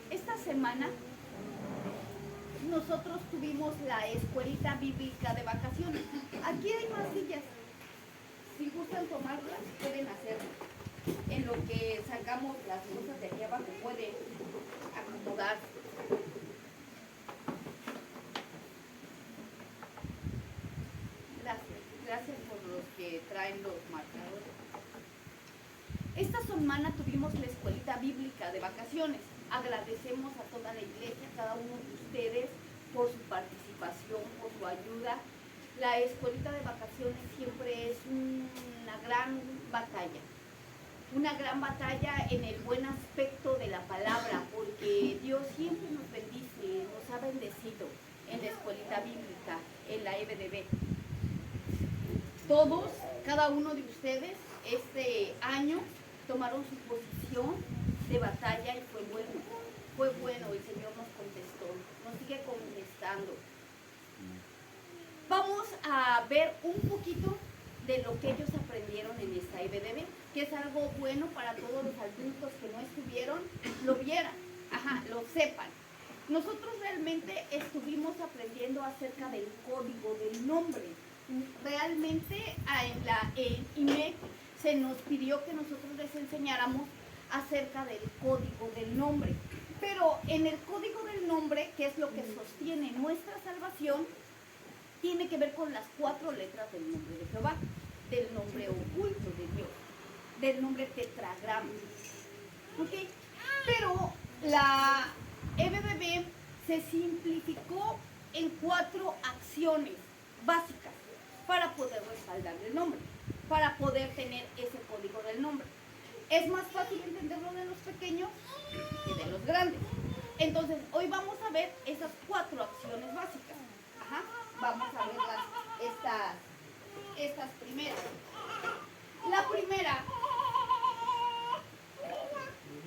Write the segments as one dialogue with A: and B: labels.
A: Esta semana nosotros tuvimos la escuelita bíblica de vacaciones. Aquí hay más sillas. Si gustan tomarlas, pueden hacerlo. En lo que sacamos las cosas de aquí abajo, pueden acomodar. Gracias por los que traen los marcadores. Esta semana tuvimos la escuelita bíblica de vacaciones. Agradecemos a toda la iglesia, a cada uno de ustedes, por su participación, por su ayuda. La escuelita de vacaciones siempre es una gran batalla en el buen aspecto de la palabra, porque Dios siempre nos bendice, nos ha bendecido en la escuelita bíblica, en la EBDB. Todos, cada uno de ustedes, este año tomaron su posición de batalla y fue bueno, el Señor nos contestó, nos sigue contestando. Vamos a ver un poquito de lo que ellos aprendieron en esta EBDB, que es algo bueno para todos los adultos que no estuvieron, lo vieran, lo sepan. Nosotros realmente estuvimos aprendiendo acerca del código del nombre. Realmente en la IMEC se nos pidió que nosotros les enseñáramos acerca del código del nombre. Pero en el código del nombre, que es lo que sostiene nuestra salvación, tiene que ver con las 4 letras del nombre de Jehová, del nombre oculto de Dios, del nombre tetragrama. ¿Okay? Pero la EBDB se simplificó en 4 acciones básicas para poder respaldar el nombre, para poder tener ese código del nombre. Es más fácil entenderlo de los pequeños que de los grandes. Entonces, hoy vamos a ver esas 4 acciones básicas. Vamos a ver estas primeras. La primera,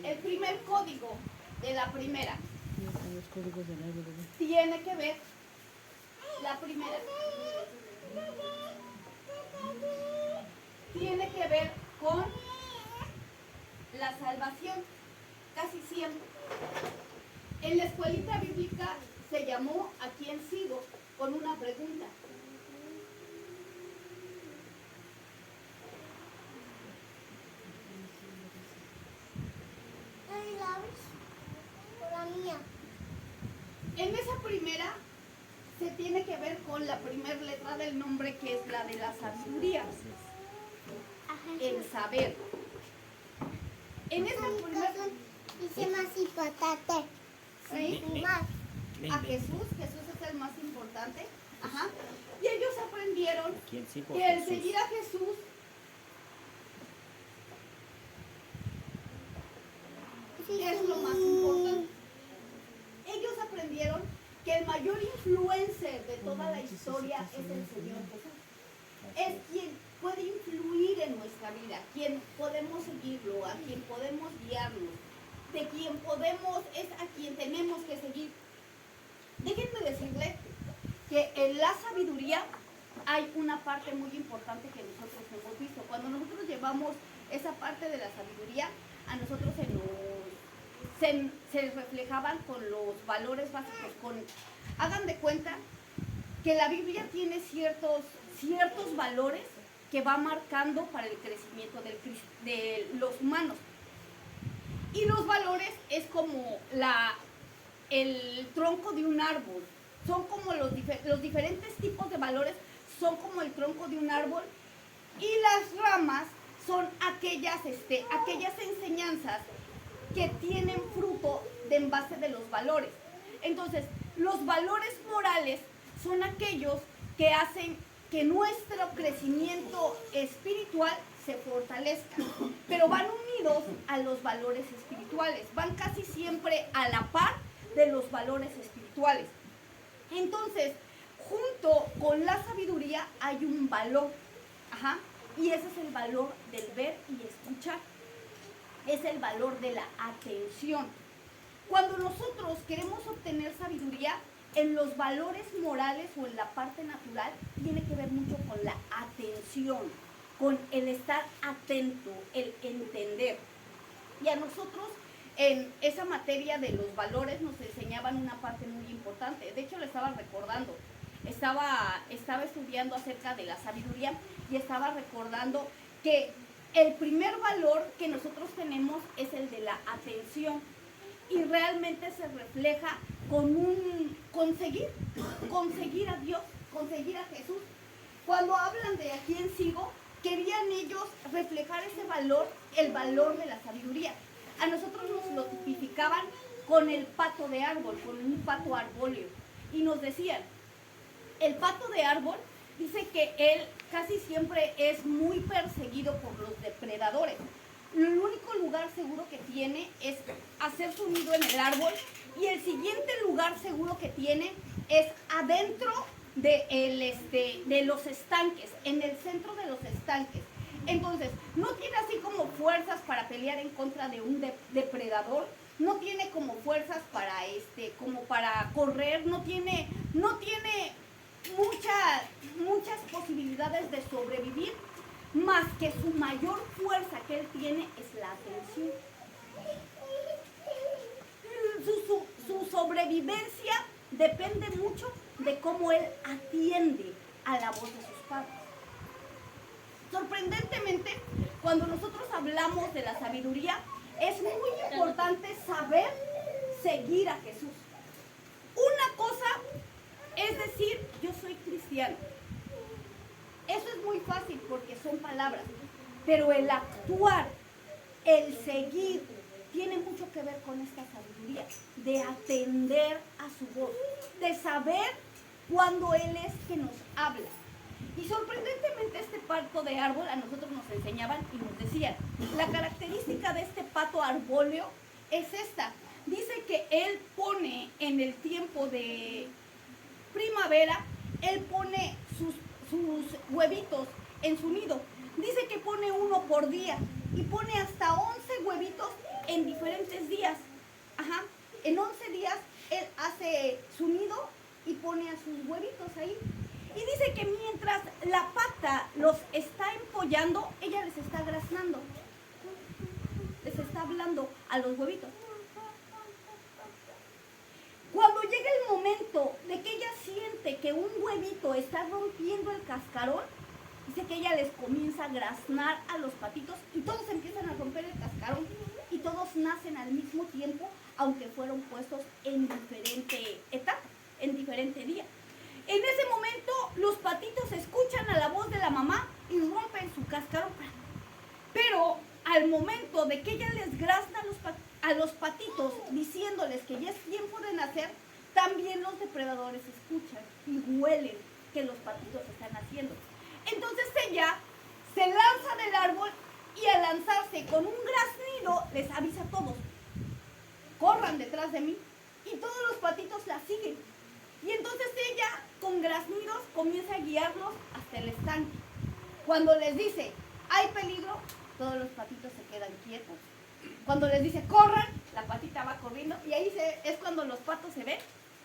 A: el primer código de la primera, tiene que ver, la primera, tiene que ver con la salvación, casi siempre. En la escuelita bíblica se llamó ¿A quién sigo?, con una pregunta. En esa primera se tiene que ver con la primera letra del nombre, que es la de la sabiduría, el saber. En esa primera
B: dice más importante.
A: ¿sí? A Jesús es el más importante. Y ellos aprendieron que el seguir a Jesús es lo más importante. Ellos aprendieron que el mayor influencer de toda la historia es el Señor Jesús. Es quien puede influir en nuestra vida, quien podemos seguirlo, a quien podemos guiarnos, de quien podemos, es a quien tenemos que seguir. Déjenme decirle que en la sabiduría hay una parte muy importante que nosotros hemos visto. Cuando nosotros llevamos esa parte de la sabiduría, a nosotros se reflejaban con los valores básicos. Hagan de cuenta que la Biblia tiene ciertos valores que va marcando para el crecimiento de los humanos. Y los valores es como el tronco de un árbol. Son como los diferentes tipos de valores, son como el tronco de un árbol. Y las ramas son aquellas enseñanzas que tienen fruto en base de los valores. Entonces, los valores morales son aquellos que hacen que nuestro crecimiento espiritual se fortalezca, pero van unidos a los valores espirituales, van casi siempre a la par de los valores espirituales. Entonces, junto con la sabiduría hay un valor. Ajá. Y ese es el valor del ver y escuchar. Es el valor de la atención. Cuando nosotros queremos obtener sabiduría, en los valores morales o en la parte natural, tiene que ver mucho con la atención, con el estar atento, el entender. Y a nosotros en esa materia de los valores nos enseñaban una parte muy importante. De hecho, lo estaba recordando. Estaba estudiando acerca de la sabiduría y estaba recordando que el primer valor que nosotros tenemos es el de la atención. Y realmente se refleja con conseguir a Dios, conseguir a Jesús. Cuando hablan de a quién sigo, querían ellos reflejar ese valor, el valor de la sabiduría. A nosotros nos lo tipificaban con el pato de árbol, con un pato arbóleo. Y nos decían, el pato de árbol dice que él casi siempre es muy perseguido por los depredadores. El único lugar seguro que tiene es hacer su nido en el árbol y el siguiente lugar seguro que tiene es adentro de los estanques, en el centro de los estanques. Entonces, no tiene así como fuerzas para pelear en contra de un depredador, no tiene como fuerzas para como para correr, no tiene muchas posibilidades de sobrevivir, más que su mayor fuerza que él tiene es la atención. Su sobrevivencia depende mucho de cómo él atiende a la voz de sus padres. Sorprendentemente, cuando nosotros hablamos de la sabiduría, es muy importante saber seguir a Jesús. Una cosa es decir, yo soy cristiano. Eso es muy fácil porque son palabras, pero el actuar, el seguir, tiene mucho que ver con esta sabiduría, de atender a su voz, de saber cuándo Él es que nos habla. Y sorprendentemente este pato de árbol a nosotros nos enseñaban y nos decían, la característica de este pato arbóleo es esta. Dice que él pone en el tiempo de primavera, él pone sus huevitos en su nido. Dice que pone uno por día y pone hasta 11 huevitos en diferentes días. Ajá. En 11 días él hace su nido y pone a sus huevitos ahí. Y dice que mientras la pata los está empollando, ella les está graznando. Les está hablando a los huevitos. Cuando llega el momento de que ella siente que un huevito está rompiendo el cascarón, dice que ella les comienza a graznar a los patitos y todos empiezan a romper el cascarón y todos nacen al mismo tiempo, aunque fueron puestos en diferente etapa, en diferente día. En ese momento los patitos escuchan a la voz de la mamá y rompen su cascarón. Pero al momento de que ella les grazna a los patitos diciéndoles que ya es tiempo de nacer, también los depredadores escuchan y huelen que los patitos están naciendo. Entonces ella se lanza del árbol y al lanzarse con un graznido les avisa a todos, corran detrás de mí, y todos los patitos la siguen. Y entonces ella con graznidos comienza a guiarlos hasta el estanque. Cuando les dice, hay peligro, todos los patitos se quedan quietos. Cuando les dice, corran, la patita va corriendo y ahí es cuando los patos se ven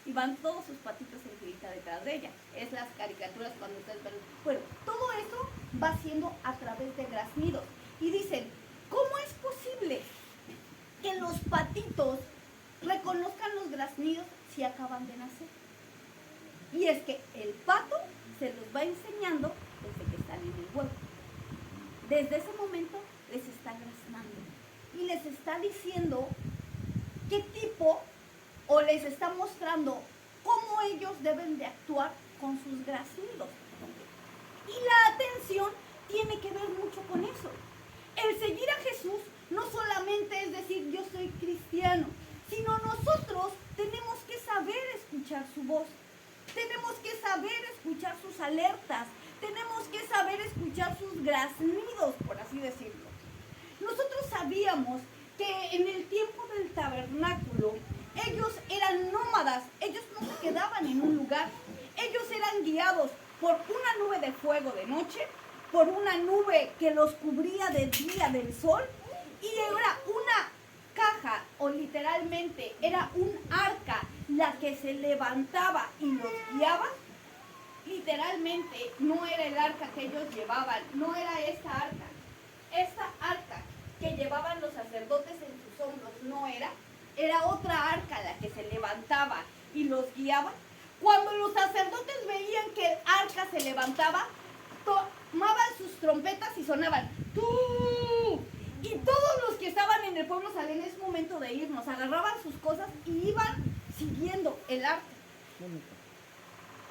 A: y van todos sus patitos en filita detrás de ella. Es las caricaturas cuando ustedes ven. Bueno, todo eso va siendo a través de graznidos. Y dicen, ¿cómo es posible que los patitos reconozcan los graznidos si acaban de nacer? Y es que el pato se los va enseñando desde que están en el huevo. Desde ese momento les está graznando y les está diciendo qué tipo, o les está mostrando cómo ellos deben de actuar con sus graznidos. Y la atención tiene que ver mucho con eso. El seguir a Jesús no solamente es decir yo soy cristiano, sino nosotros tenemos que saber escuchar su voz. Tenemos que saber escuchar sus alertas. Tenemos que saber escuchar sus graznidos, por así decirlo. Nosotros sabíamos que en el tiempo del tabernáculo, ellos eran nómadas. Ellos no se quedaban en un lugar. Ellos eran guiados por una nube de fuego de noche, por una nube que los cubría de día del sol, y era una caja, o literalmente era un arca la que se levantaba y los guiaba. Literalmente no era el arca que ellos llevaban, no era esta arca. Esta arca que llevaban los sacerdotes en sus hombros no era otra arca la que se levantaba y los guiaba. Cuando los sacerdotes veían que el arca se levantaba, tomaban sus trompetas y sonaban ¡tú! Y todos los que estaban en el pueblo salían, es momento de irnos, agarraban sus cosas y iban siguiendo el arca.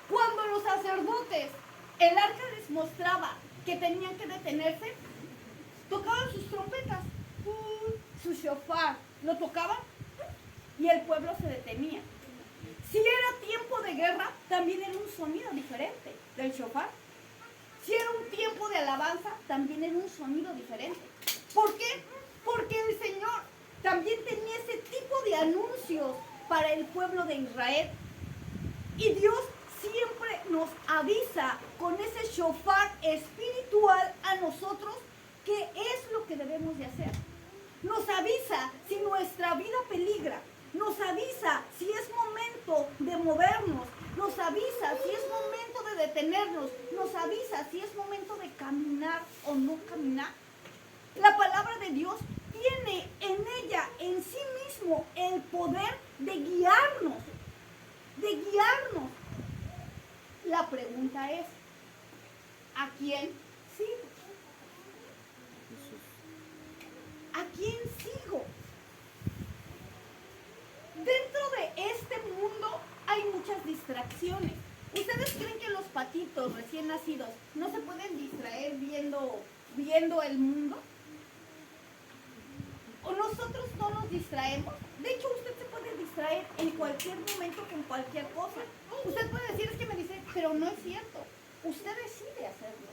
A: Cuando los sacerdotes, el arca les mostraba que tenían que detenerse, tocaban sus trompetas, su shofar, lo tocaban y el pueblo se detenía. Si era tiempo de guerra, también era un sonido diferente del shofar. Si era un tiempo de alabanza, también era un sonido diferente. ¿Por qué? Porque el Señor también tenía ese tipo de anuncios para el pueblo de Israel. Y Dios siempre nos avisa con ese shofar espiritual a nosotros qué es lo que debemos de hacer. Nos avisa si nuestra vida peligra. Nos avisa si es momento de movernos. Nos avisa si es momento de detenernos. Nos avisa si es momento de caminar o no caminar. La palabra de Dios tiene en ella, en sí mismo, el poder de guiarnos. De guiarnos. La pregunta es, ¿a quién sigo? ¿A quién sigo? Dentro de este mundo hay muchas distracciones. ¿Ustedes creen que los patitos recién nacidos no se pueden distraer viendo el mundo? ¿O nosotros no nos distraemos? De hecho, usted se puede distraer en cualquier momento con cualquier cosa. Usted puede decir, es que me dice, pero no es cierto. Usted decide hacerlo.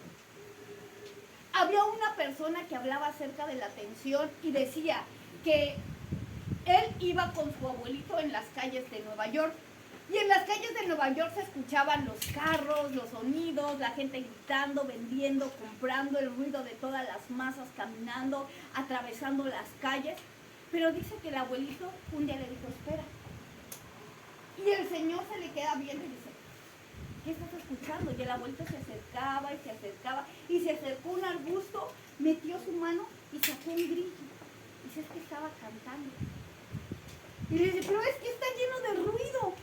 A: Había una persona que hablaba acerca de la atención y decía que él iba con su abuelito en las calles de Nueva York. Y en las calles de Nueva York se escuchaban los carros, los sonidos, la gente gritando, vendiendo, comprando, el ruido de todas las masas caminando, atravesando las calles. Pero dice que el abuelito un día le dijo, espera. Y el señor se le queda viendo y dice, ¿qué estás escuchando? Y el abuelito se acercaba y se acercaba y se acercó a un arbusto, metió su mano y sacó un grillo. Dice, es que estaba cantando. Y le dice, pero es que está lleno de ruido.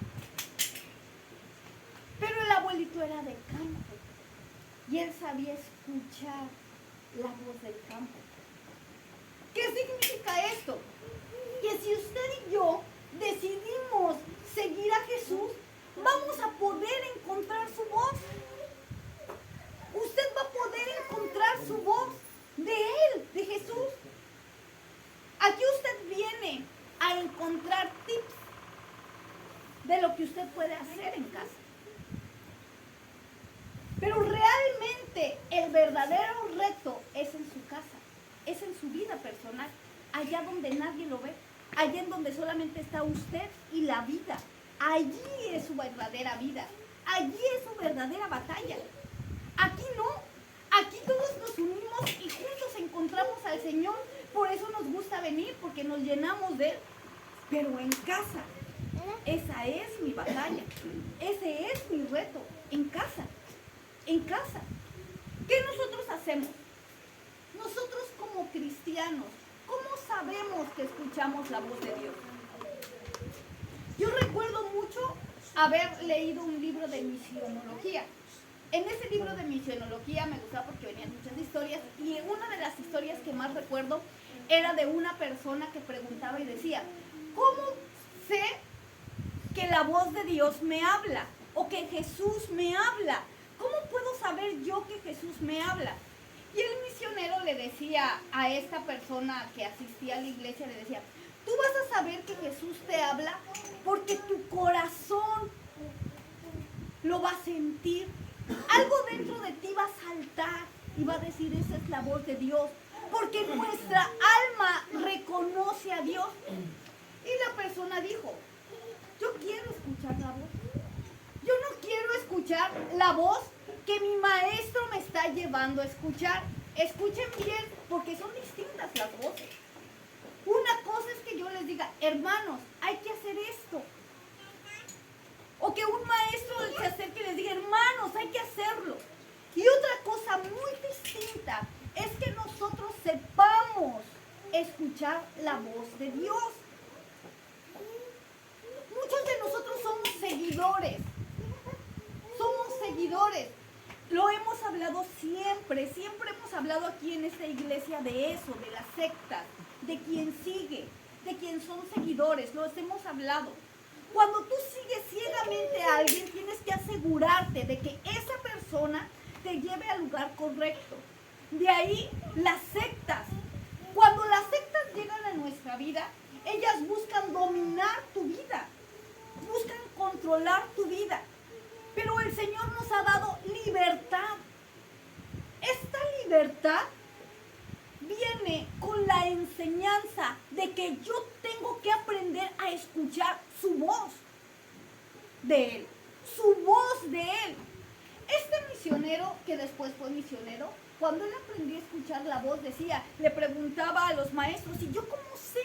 A: Pero el abuelito era de campo y él sabía escuchar la voz del campo. ¿Qué significa esto? Que si usted y yo decidimos seguir a Jesús, vamos a poder encontrar su voz. Usted va a poder encontrar su voz de Él, de Jesús. Aquí usted viene a encontrar tips de lo que usted puede hacer en casa. Pero realmente el verdadero reto es en su casa, es en su vida personal, allá donde nadie lo ve, allá en donde solamente está usted y la vida. Allí es su verdadera vida, allí es su verdadera batalla. Aquí no, aquí todos nos unimos y juntos encontramos al Señor, por eso nos gusta venir, porque nos llenamos de Él. Pero en casa, esa es mi batalla, ese es mi reto, en casa. En casa. ¿Qué nosotros hacemos? Nosotros como cristianos, ¿cómo sabemos que escuchamos la voz de Dios? Yo recuerdo mucho haber leído un libro de misionología. En ese libro de misionología me gustaba porque venían muchas historias y una de las historias que más recuerdo era de una persona que preguntaba y decía, ¿cómo sé que la voz de Dios me habla o que Jesús me habla? ¿Cómo puedo saber yo que Jesús me habla? Y el misionero le decía a esta persona que asistía a la iglesia, le decía, tú vas a saber que Jesús te habla porque tu corazón lo va a sentir. Algo dentro de ti va a saltar y va a decir, esa es la voz de Dios. Porque nuestra alma reconoce a Dios. Y la persona dijo, yo quiero escuchar la voz. Yo no quiero escuchar escuchar la voz que mi maestro me está llevando a escuchar. Escuchen bien, porque son distintas las voces. Una cosa es que yo les diga, hermanos, hay que hacer esto. O que un maestro se acerque y les diga, hermanos, hay que hacerlo. Y otra cosa muy distinta es que nosotros sepamos escuchar la voz de Dios. Muchos de nosotros somos seguidores. Somos seguidores. Lo hemos hablado siempre hemos hablado aquí en esta iglesia de eso, de las sectas, de quien sigue, de quien son seguidores, los hemos hablado. Cuando tú sigues ciegamente a alguien, tienes que asegurarte de que esa persona te lleve al lugar correcto. De ahí las sectas. Cuando las sectas llegan a nuestra vida, ellas buscan dominar tu vida, buscan controlar tu vida. Pero el Señor nos ha dado libertad. Esta libertad viene con la enseñanza de que yo tengo que aprender a escuchar su voz de Él. Su voz de Él. Este misionero, que después fue misionero, cuando él aprendió a escuchar la voz, le preguntaba a los maestros, ¿y yo cómo sé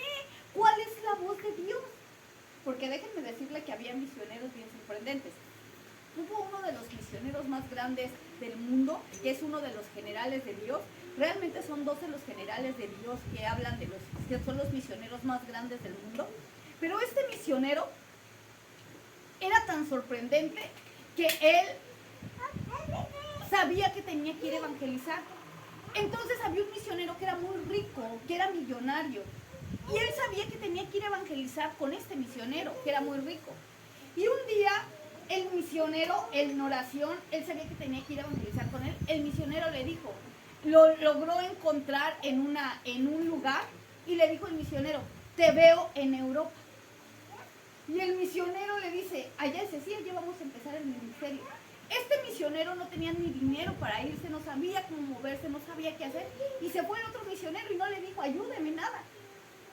A: cuál es la voz de Dios? Porque déjenme decirle que había misioneros bien sorprendentes. Hubo uno de los misioneros más grandes del mundo, que es uno de los generales de Dios. Realmente son 12 los generales de Dios que hablan que son los misioneros más grandes del mundo. Pero este misionero era tan sorprendente que él sabía que tenía que ir a evangelizar. Entonces había un misionero que era muy rico, que era millonario. Y él sabía que tenía que ir a evangelizar con este misionero, que era muy rico. Y un día el misionero, en oración, él sabía que tenía que ir a evangelizar con él. El misionero le dijo, lo logró encontrar en un lugar y le dijo el misionero, te veo en Europa. Y el misionero le dice, allá allá vamos a empezar el ministerio. Este misionero no tenía ni dinero para irse, no sabía cómo moverse, no sabía qué hacer. Y se fue el otro misionero y no le dijo, ayúdeme, nada.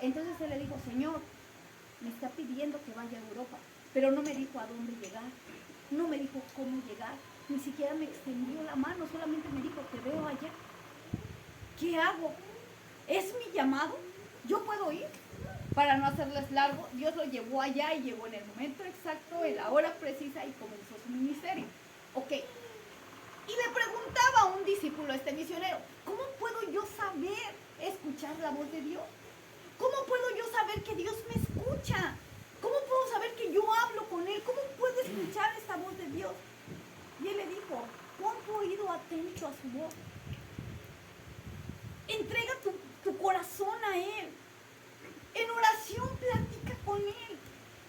A: Entonces él le dijo, Señor, me está pidiendo que vaya a Europa. Pero no me dijo a dónde llegar, no me dijo cómo llegar, ni siquiera me extendió la mano, solamente me dijo, te veo allá. ¿Qué hago? ¿Es mi llamado? ¿Yo puedo ir? Para no hacerles largo, Dios lo llevó allá y llegó en el momento exacto, en la hora precisa y comenzó su ministerio. Ok. Y le preguntaba a un discípulo, a este misionero, ¿cómo puedo yo saber escuchar la voz de Dios? ¿Cómo puedo yo saber que Dios me escucha? ¿Cómo puedo saber que yo hablo con Él? ¿Cómo puedo escuchar esta voz de Dios? Y él le dijo, pon tu oído atento a su voz. Entrega tu corazón a Él. En oración platica con Él.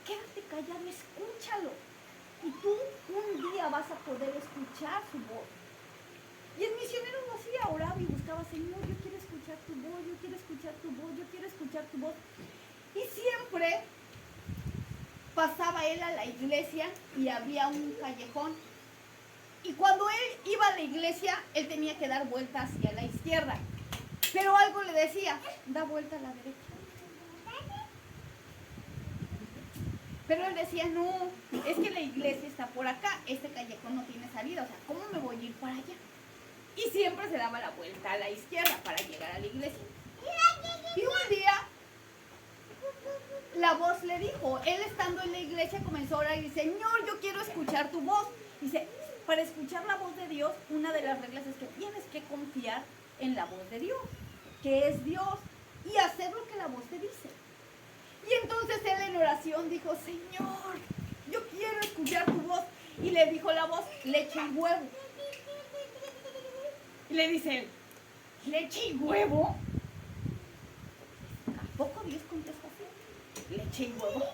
A: Quédate callado, escúchalo. Y tú un día vas a poder escuchar su voz. Y el misionero lo hacía, oraba y buscaba, Señor, yo quiero escuchar tu voz, yo quiero escuchar tu voz, yo quiero escuchar tu voz. Y siempre pasaba él a la iglesia y había un callejón. Y cuando él iba a la iglesia, él tenía que dar vuelta hacia la izquierda. Pero algo le decía, da vuelta a la derecha. Pero él decía, no, es que la iglesia está por acá, este callejón no tiene salida, o sea, ¿cómo me voy a ir para allá? Y siempre se daba la vuelta a la izquierda para llegar a la iglesia. Y un día, la voz le dijo, él estando en la iglesia comenzó a orar y dice, Señor, yo quiero escuchar tu voz. Dice, para escuchar la voz de Dios, una de las reglas es que tienes que confiar en la voz de Dios, que es Dios, y hacer lo que la voz te dice. Y entonces él en oración dijo, Señor, yo quiero escuchar tu voz. Y le dijo la voz, leche y huevo. Y le dice él, ¿leche y huevo? ¿A poco Dios contesta así? Leche y huevo.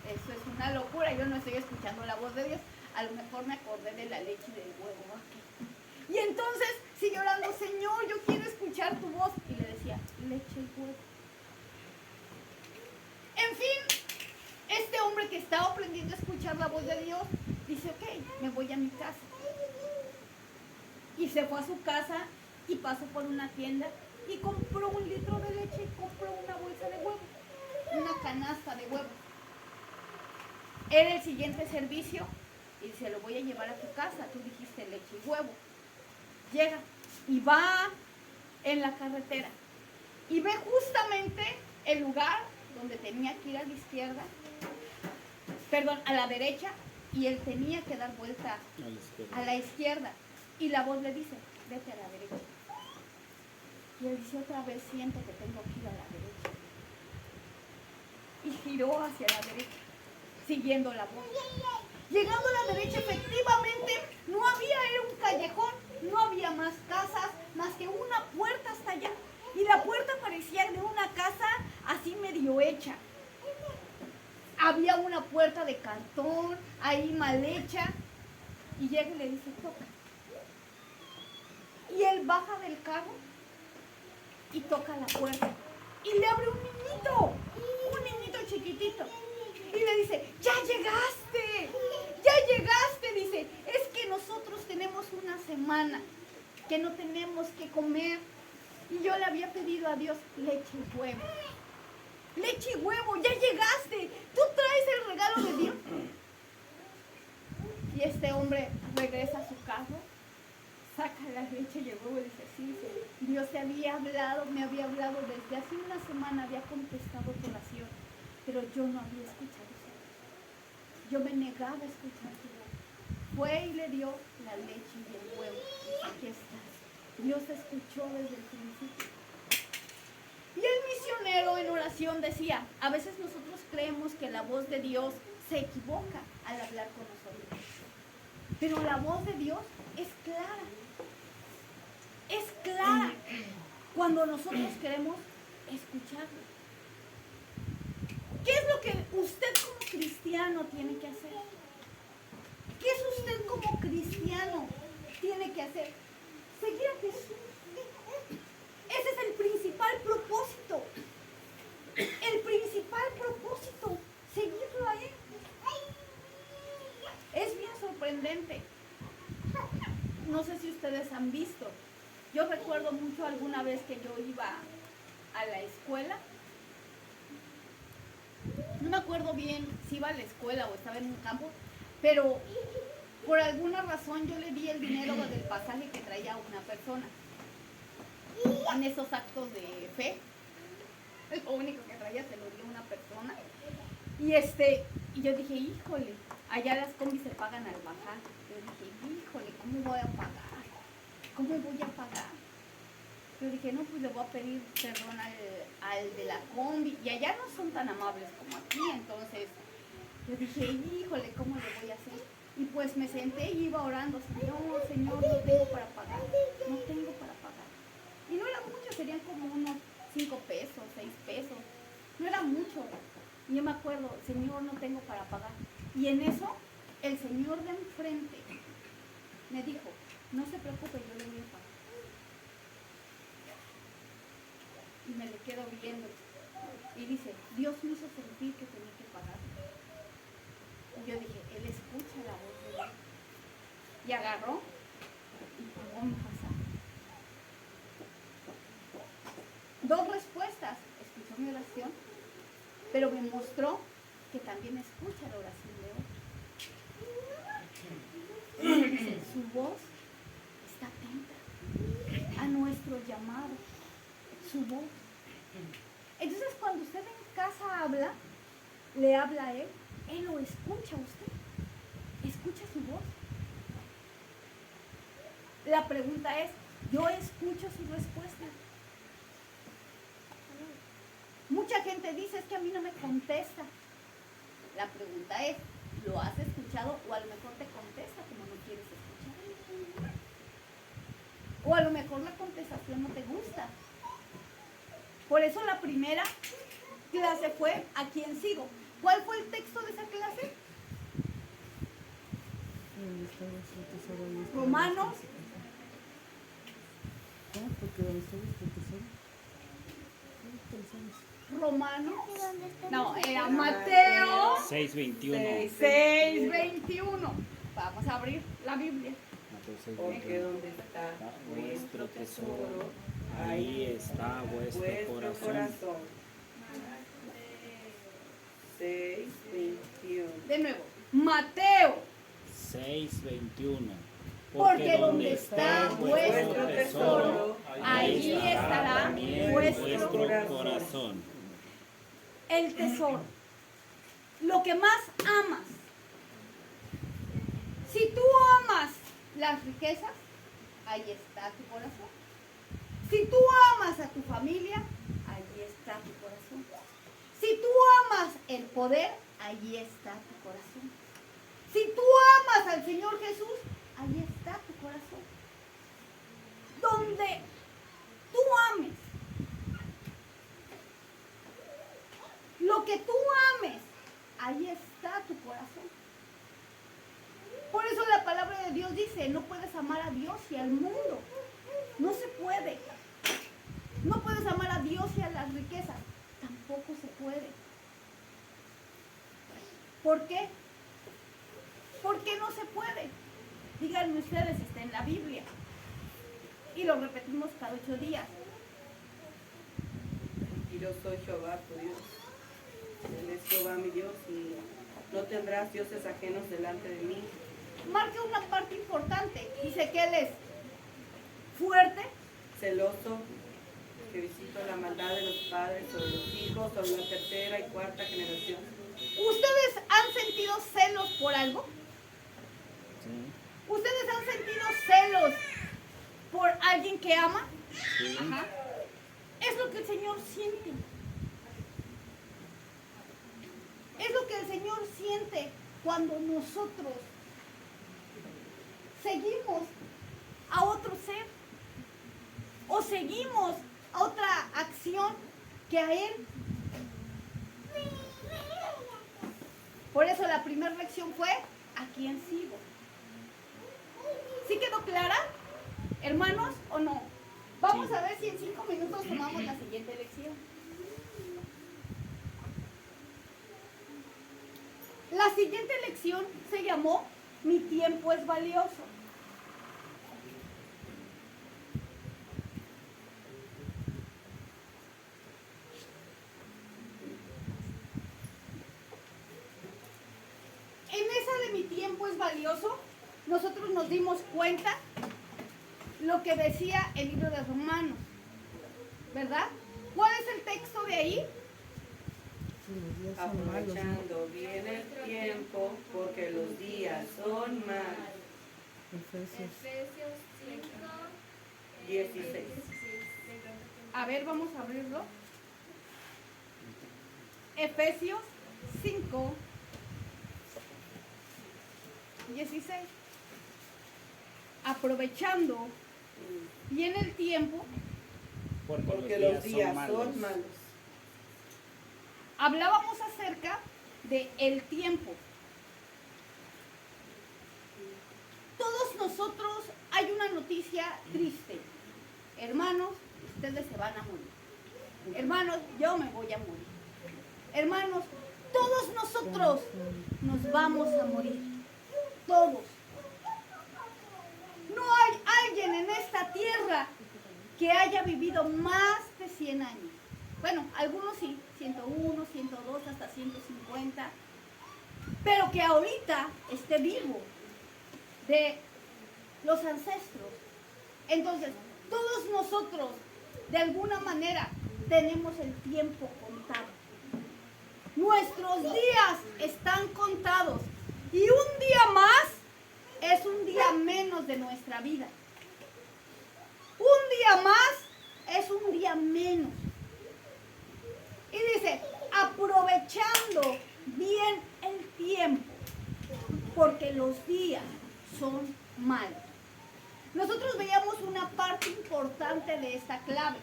A: Eso es una locura, yo no estoy escuchando la voz de Dios. A lo mejor me acordé de la leche y del huevo. Okay. Y entonces siguió orando, Señor, yo quiero escuchar tu voz. Y le decía, leche y huevo. En fin, este hombre que estaba aprendiendo a escuchar la voz de Dios, dice, ok, me voy a mi casa. Y se fue a su casa y pasó por una tienda y compró 1 litro de leche y compró una bolsa de huevos, una canasta de huevos. Era el siguiente servicio Y dice, lo voy a llevar a tu casa, tú dijiste leche y huevo. Llega y va en la carretera y ve justamente el lugar donde tenía que ir a la izquierda, perdón, a la derecha, y él tenía que dar vuelta a la izquierda. Y la voz le dice, vete a la derecha. Y él dice, otra vez siento que tengo que ir a la derecha. Y giró hacia la derecha, siguiendo la voz. Llegando a la derecha, efectivamente, no había, era un callejón, no había más casas, más que una puerta hasta allá. Y la puerta parecía de una casa así medio hecha. Había una puerta de cartón, ahí mal hecha. Y llega y le dice, toca. Y él baja del carro y toca la puerta. Y le abre un niñito chiquitito. Y le dice, ya llegaste, dice, es que nosotros tenemos una semana que no tenemos que comer. Y yo le había pedido a Dios leche y huevo. Leche y huevo, ya llegaste. ¿Tú traes el regalo de Dios? Y este hombre regresa a su carro, saca la leche y el huevo y dice, sí, Dios te había hablado, me había hablado desde hace una semana, había contestado tu oración, pero yo no había escuchado su voz. Yo me negaba a escuchar tu voz. Fue y le dio la leche y el huevo. Aquí estás. Dios escuchó desde el principio. Y el misionero en oración decía, a veces nosotros creemos que la voz de Dios se equivoca al hablar con nosotros. Pero la voz de Dios es clara. Es clara cuando nosotros queremos escucharlo. ¿Qué es lo que usted como cristiano tiene que hacer? ¿Qué es usted como cristiano tiene que hacer? Seguir a Jesús. Ese es el principal propósito. El principal propósito, seguirlo a Él. Es bien sorprendente. No sé si ustedes han visto. Yo recuerdo mucho alguna vez que yo iba a la escuela. No me acuerdo bien si iba a la escuela o estaba en un campo, pero por alguna razón yo le di el dinero del pasaje que traía una persona. En esos actos de fe, lo único que traía se lo dio una persona. Y yo dije, híjole, allá las combis se pagan al bajar. Yo dije, híjole, ¿cómo voy a pagar? ¿Cómo voy a pagar? Yo dije, no, pues le voy a pedir perdón al de la combi. Y allá no son tan amables como aquí. Entonces, yo dije, híjole, ¿cómo le voy a hacer? Y pues me senté y iba orando, Señor, no tengo para pagar. No tengo para pagar. Y no era mucho, serían como unos 5 pesos, 6 pesos. No era mucho. Y yo me acuerdo, Señor, no tengo para pagar. Y en eso, el señor de enfrente me dijo, no se preocupe, yo le voy a pagar. Y me le quedo viendo. Y dice, Dios me hizo sentir que tenía que pagar. Y yo dije, Él escucha la voz de Dios. Y agarró y pagó mi pasaje. 2 respuestas. Escuchó mi oración, pero me mostró que también escucha la oración de otros. Dice, su voz está atenta a nuestro llamado. Su voz. Entonces cuando usted en casa habla, le habla a Él lo escucha a usted. Escucha su voz. La pregunta es, ¿yo escucho su respuesta? Mucha gente dice, es que a mí no me contesta. La pregunta es, ¿lo has escuchado o a lo mejor te contesta como no quieres escuchar? O a lo mejor la contestación no te gusta. Por eso la primera clase fue ¿a quién sigo? ¿Cuál fue el texto de esa clase? Romanos. Romanos. No, era Mateo
C: 6:21.
A: 6:21. Vamos a abrir la Biblia.
C: Mateo
D: Porque
C: 6:21.
D: donde está
C: Vuestro tesoro, ahí está vuestro corazón.
D: 6:21.
A: De nuevo, Mateo
C: 6:21.
A: Porque donde está vuestro tesoro, allí estará
C: también
A: vuestro
C: corazón.
A: El tesoro, lo que más amas. Si tú amas las riquezas, ahí está tu corazón. Si tú amas a tu familia, allí está tu corazón. Si tú amas el poder, allí está tu corazón. Si tú amas al Señor Jesús, allí está tu corazón. Donde tú ames, lo que tú ames, ahí está tu corazón. Por eso la palabra de Dios dice, no puedes amar a Dios y al mundo. No se puede. No puedes amar a Dios y a las riquezas. Tampoco se puede. ¿Por qué? ¿Por qué no se puede? Díganme ustedes, está en la Biblia. Y lo repetimos cada 8 días.
D: Y yo soy Jehová tu Dios. Él es Jehová mi Dios y no tendrás dioses ajenos delante de mí.
A: Marca una parte importante. Dice que Él es fuerte,
D: Celoso, que visito la maldad de los padres sobre los hijos, sobre la tercera y cuarta generación.
A: ¿Ustedes han sentido celos por algo?
C: Sí,
A: ¿Ustedes han sentido celos por alguien que ama?
C: sí.
A: Ajá. Es lo que el Señor siente. Es lo que el Señor siente cuando nosotros seguimos a otro ser o seguimos a otra acción que a Él. Por eso la primera lección fue, ¿a quién sigo? ¿Sí quedó clara, hermanos, o no? Vamos
C: Sí.
A: a ver si en 5 minutos tomamos la siguiente lección. La siguiente lección se llamó Mi tiempo es valioso. En esa de mi tiempo es valioso, nosotros nos dimos cuenta lo que decía el libro de Romanos, ¿verdad? ¿Cuál es el texto de ahí?
D: Aprovechando bien el tiempo, porque los días son malos.
E: Efesios
D: 16.
A: A ver, vamos a abrirlo. Efesios 5, 16. Aprovechando bien el tiempo,
D: Porque los días son malos.
A: hablábamos acerca de el tiempo. Todos nosotros, hay una noticia triste. Hermanos, ustedes se van a morir. Hermanos, yo me voy a morir. Hermanos, todos nosotros nos vamos a morir. Todos. No hay alguien en esta tierra que haya vivido más de 100 años. Bueno, algunos sí, 101, 102, hasta 150. Pero que ahorita esté vivo de los ancestros. Entonces, todos nosotros, de alguna manera, tenemos el tiempo contado. Nuestros días están contados. Y un día más es un día menos de nuestra vida. Un día más es un día menos. Y dice, aprovechando bien el tiempo, porque los días son malos. Nosotros veíamos una parte importante de esta clave.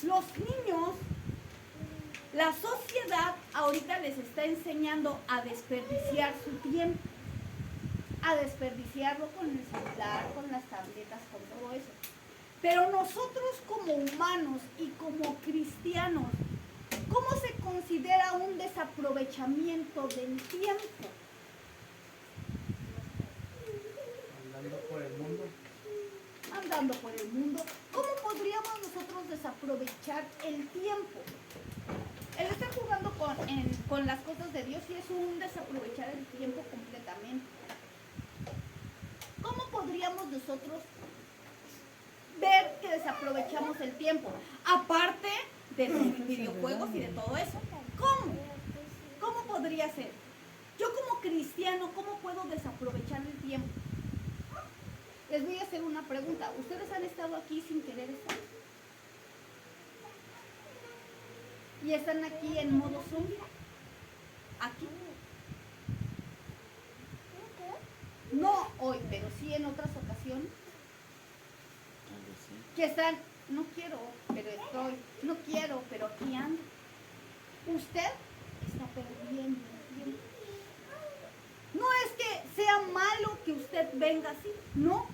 A: Los niños, la sociedad ahorita les está enseñando a desperdiciar su tiempo, a desperdiciarlo con el celular, con las tabletas, con todo eso. Pero nosotros como humanos y como cristianos, ¿cómo se considera un desaprovechamiento del tiempo?
E: andando por el mundo.
A: Andando por el mundo, ¿cómo podríamos nosotros desaprovechar el tiempo? El estar jugando con las cosas de Dios sí es un desaprovechar el tiempo completamente. nosotros ver que desaprovechamos el tiempo? Aparte de los videojuegos y de todo eso. ¿Cómo? ¿Cómo podría ser? Yo como cristiano, ¿cómo puedo desaprovechar el tiempo? Les voy a hacer una pregunta. ¿Ustedes han estado aquí sin querer estar? ¿Y están aquí en modo Zoom? ¿Aquí? No hoy, pero sí en otras ocasiones.
C: Algo así.
A: Que están, no quiero, pero estoy, no quiero, pero aquí ando. Usted está perdiendo el tiempo. No es que sea malo que usted venga así, no.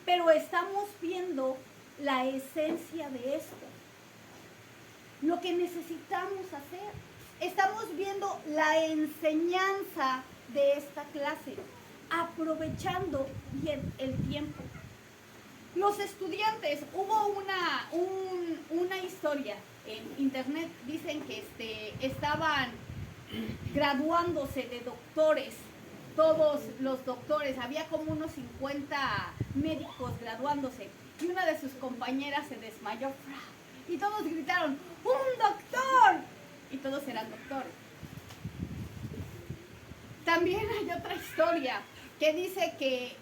A: Pero estamos viendo la esencia de esto. Lo que necesitamos hacer. Estamos viendo la enseñanza de esta clase, aprovechando bien el tiempo. Los estudiantes, hubo una historia en internet, dicen que estaban graduándose de doctores, todos los doctores, había como unos 50 médicos graduándose, y una de sus compañeras se desmayó, y todos gritaron, ¡un doctor! Y todos eran doctores. También hay otra historia que dice que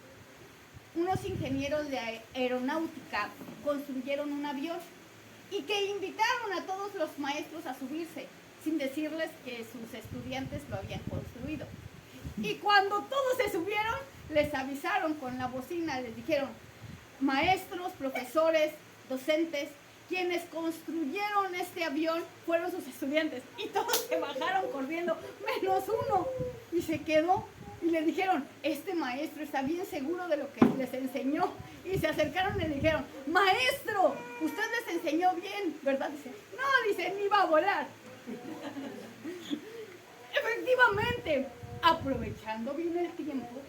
A: unos ingenieros de aeronáutica construyeron un avión y que invitaron a todos los maestros a subirse sin decirles que sus estudiantes lo habían construido. Y cuando todos se subieron, les avisaron con la bocina, les dijeron, maestros, profesores, docentes, quienes construyeron este avión fueron sus estudiantes. Y todos se bajaron corriendo, menos uno. Y se quedó. Y le dijeron, este maestro está bien seguro de lo que les enseñó. Y se acercaron y le dijeron, maestro, usted les enseñó bien, ¿verdad? Dice, no, dice, ni va a volar. Efectivamente, aprovechando bien el tiempo,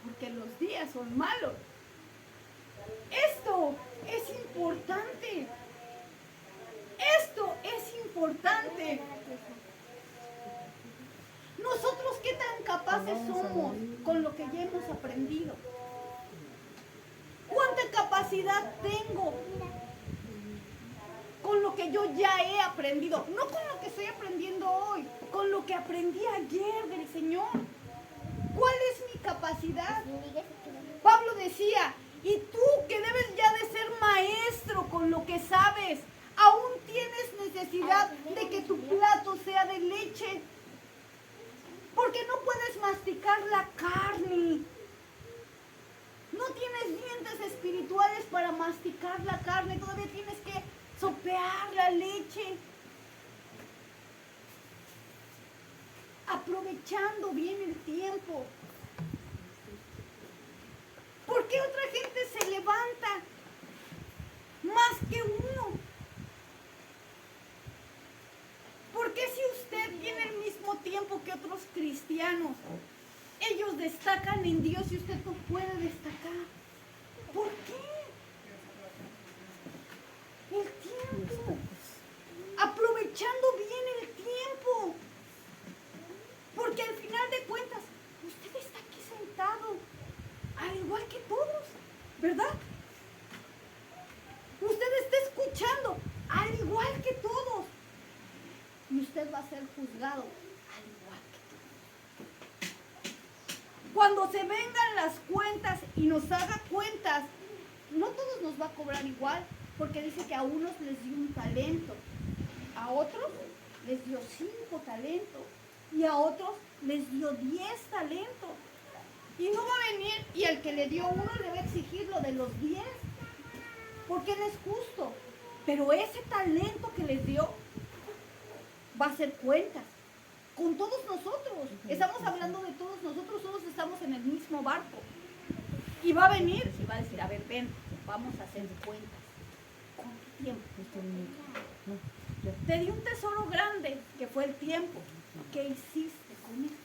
A: porque los días son malos. Esto es importante. Esto es importante. Nosotros, ¿qué tan capaces somos con lo que ya hemos aprendido? ¿Cuánta capacidad tengo con lo que yo ya he aprendido? No con lo que estoy aprendiendo hoy, con lo que aprendí ayer del Señor. ¿Cuál es mi capacidad? Pablo decía, y tú que debes ya de ser maestro con lo que sabes, aún tienes necesidad de que tu plato sea de leche. Porque no puedes masticar la carne. No tienes dientes espirituales para masticar la carne. Todavía tienes que sopear la leche. Aprovechando bien el tiempo. ¿Por qué otra gente se levanta más que uno? ¿Por qué si usted tiene el mismo tiempo que otros cristianos, ellos destacan en Dios y usted no puede destacar? ¿Por qué? El tiempo. Aprovechando bien el tiempo. Porque al final de cuentas, usted está aquí sentado, al igual que todos, ¿verdad? Usted está escuchando, al igual que todos. Y usted va a ser juzgado al igual que todos. Cuando se vengan las cuentas y nos haga cuentas, no todos nos va a cobrar igual, porque dice que a unos les dio un talento, a otros les dio 5 talentos y a otros les dio 10 talentos. Y no va a venir y el que le dio 1 le va a exigir lo de los 10, porque él es justo. Pero ese talento que les dio va a hacer cuentas con todos nosotros. Estamos hablando de todos nosotros, todos estamos en el mismo barco. Y va a venir y va a decir, a ver, ven, vamos a hacer cuentas. ¿Cuánto tiempo? Te di un tesoro grande, que fue el tiempo. ¿Qué hiciste con él?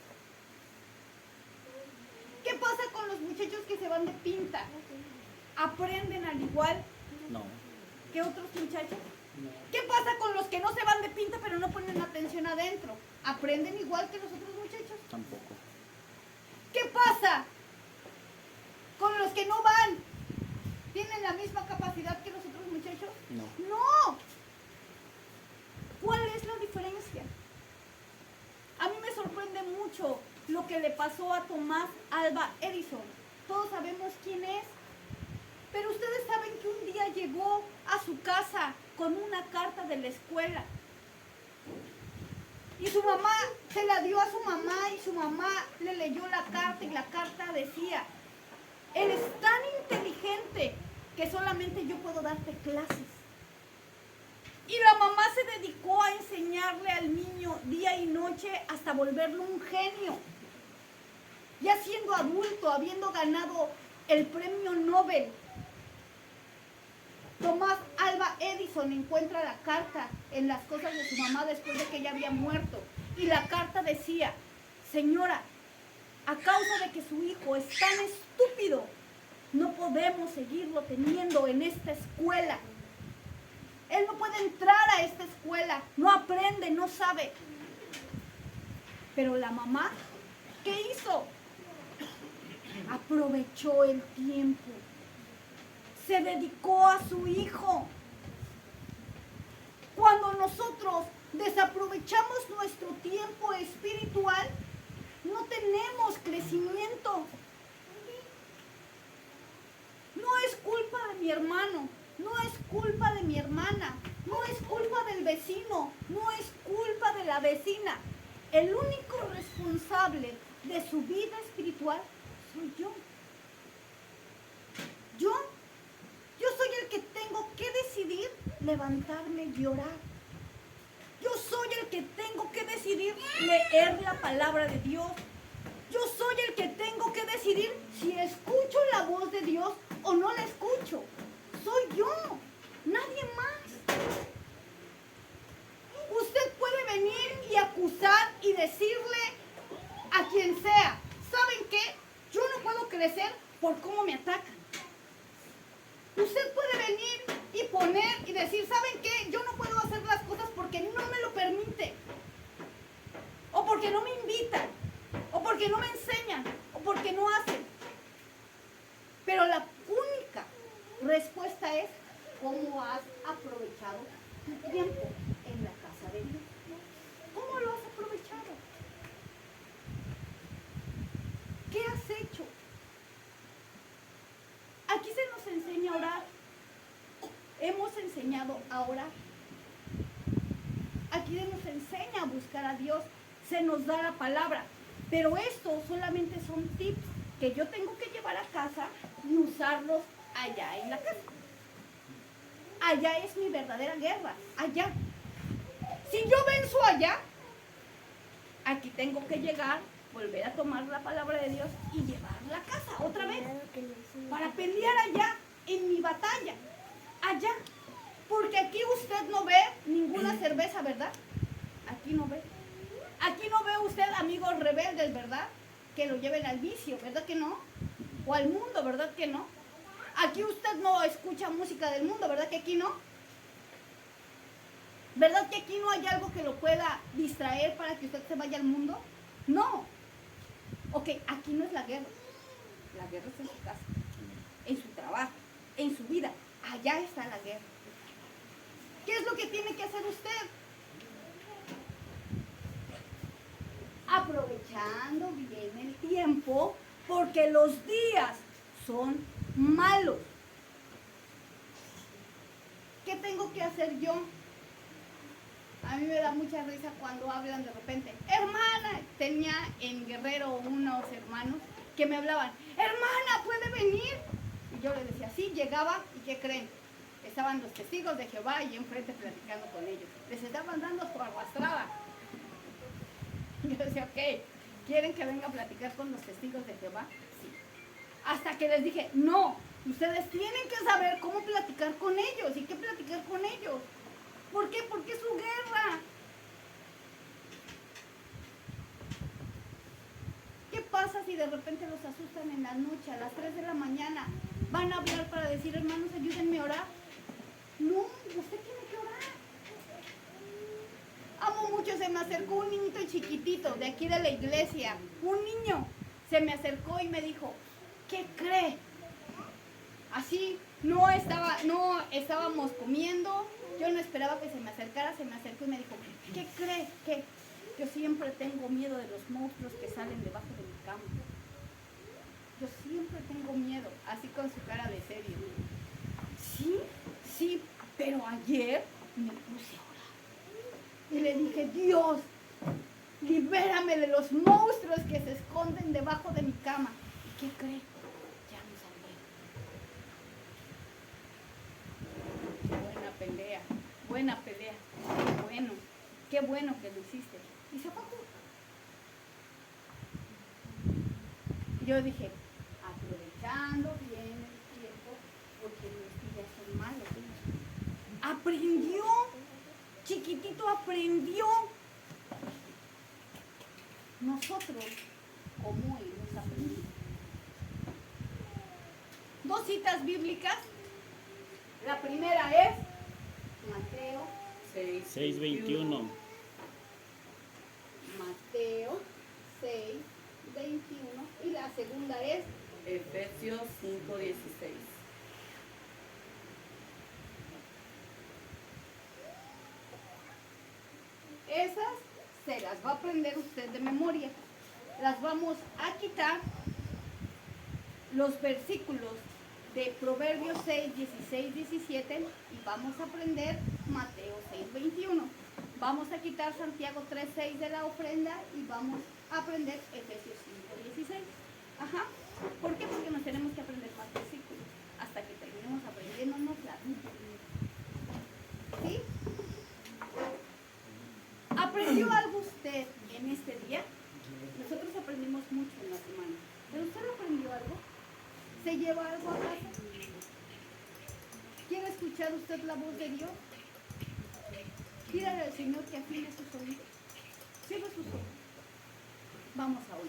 A: ¿Qué pasa con los muchachos que se van de pinta? ¿Aprenden al igual
C: No.
A: que otros muchachos? ¿Qué pasa con los que no se van de pinta pero no ponen atención adentro? ¿Aprenden igual que los otros muchachos?
C: Tampoco.
A: ¿Qué pasa con los que no van la misma capacidad que los otros muchachos?
C: No.
A: No. ¿Cuál es la diferencia? A mí me sorprende mucho lo que le pasó a Tomás Alva Edison. Todos sabemos quién es. Pero ustedes saben que un día llegó a su casa con una carta de la escuela. Y su mamá se la dio a su mamá y su mamá le leyó la carta y la carta decía: eres tan inteligente que solamente yo puedo darte clases. Y la mamá se dedicó a enseñarle al niño día y noche hasta volverlo un genio. Ya siendo adulto, habiendo ganado el premio Nobel, Tomás Alva Edison encuentra la carta en las cosas de su mamá después de que ella había muerto. Y la carta decía: señora, a causa de que su hijo es tan estúpido, no podemos seguirlo teniendo en esta escuela. Él no puede entrar a esta escuela, no aprende, no sabe. Pero la mamá, ¿qué hizo? Aprovechó el tiempo. Se dedicó a su hijo. Cuando nosotros desaprovechamos nuestro tiempo espiritual, no tenemos crecimiento. No es culpa de mi hermano, no es culpa de mi hermana, no es culpa del vecino, no es culpa de la vecina. El único responsable de su vida espiritual soy yo. Yo soy el que tengo que decidir levantarme y orar. Yo soy el que tengo que decidir leer la palabra de Dios. Yo soy el que tengo que decidir si escucho la voz de Dios o no la escucho. Soy yo, nadie más. Usted puede venir y acusar y decirle a quien sea: ¿saben qué? Yo no puedo crecer por cómo me atacan. Usted puede venir y poner y decir: ¿saben qué? Yo no puedo hacer las cosas porque no me lo permite, o porque no me invitan, o porque no me enseñan, o porque no hacen. Pero la única respuesta es: ¿cómo has aprovechado tu tiempo en la casa de Dios? ¿Cómo lo has aprovechado? ¿Qué has hecho? Aquí se nos enseña a orar. Hemos enseñado a orar. Aquí se nos enseña a buscar a Dios. Se nos da la palabra. Pero esto solamente son tips que yo tengo que llevar a casa y usarlos allá en la casa. Allá es mi verdadera guerra. Allá. Si yo venzo allá, aquí tengo que llegar, volver a tomar la palabra de Dios y llevarla a casa otra vez. Para pelear allá, en mi batalla, allá. Porque aquí usted no ve ninguna cerveza, ¿verdad? Aquí no ve. Aquí no ve usted amigos rebeldes, ¿verdad? Que lo lleven al vicio, ¿verdad que no? O al mundo, ¿verdad que no? Aquí usted no escucha música del mundo, ¿verdad que aquí no? ¿Verdad que aquí no hay algo que lo pueda distraer para que usted se vaya al mundo? No. Ok, aquí no es la guerra. La guerra es en su casa, en su trabajo, en su vida. Allá está la guerra. ¿Qué es lo que tiene que hacer usted? Aprovechando bien el tiempo, porque los días son malos. ¿Qué tengo que hacer yo? A mí me da mucha risa cuando hablan de repente: hermana. Tenía en Guerrero unos hermanos que me hablaban: hermana, ¿puede venir? Y yo les decía: sí. Llegaba, ¿y qué creen? Estaban los testigos de Jehová y enfrente platicando con ellos. Les estaban dando su arrastrada. Y yo decía: ok, ¿quieren que venga a platicar con los testigos de Jehová? Sí. Hasta que les dije: no, ustedes tienen que saber cómo platicar con ellos y qué platicar con ellos. ¿Por qué? Porque es su guerra. ¿Qué pasa si de repente los asustan en la noche a las 3 de la mañana? Van a hablar para decir: hermanos, ayúdenme a orar. No, usted tiene que orar. Amo mucho, se me acercó un niñito chiquitito de aquí de la iglesia. Un niño se me acercó y me dijo: ¿qué cree? Así, no estábamos comiendo, yo no esperaba que se me acercara, se me acercó y me dijo, ¿qué cree? ¿Qué? Yo siempre tengo miedo de los monstruos que salen debajo de mi cama. Yo siempre tengo miedo, así con su cara de serio. Sí, sí, pero ayer me puse a orar. Y le dije, Dios, libérame de los monstruos que se esconden debajo de mi cama. ¿Y qué cree? Ya me salvé. Buena pelea. Qué bueno que lo hiciste. Y se apagó. Yo dije, aprovechando bien el tiempo, porque los días son malos. Aprendió, chiquitito aprendió. Nosotros, como hemos aprendido. 2 citas bíblicas. La primera es Mateo
C: 6:21.
A: Mateo 6:21 y la segunda es
D: Efesios 5:16.
A: esas se las va a aprender usted de memoria. Las vamos a quitar los versículos de Proverbios 6, 16, 17 y vamos a aprender Mateo 6:21. Vamos a quitar Santiago 3:6 de la ofrenda y vamos a aprender Efesios 5:16. Ajá. ¿Por qué? Porque nos tenemos que aprender más versículos hasta que terminemos aprendiéndonos la Biblia. ¿Sí? ¿Aprendió algo usted en este día? Nosotros aprendimos mucho en la semana. ¿Pero usted aprendió algo? ¿Se lleva algo a casa? ¿Quiere escuchar usted la voz de Dios? Pídale al Señor que afine sus oídos. Cierre sus ojos. Vamos a orar.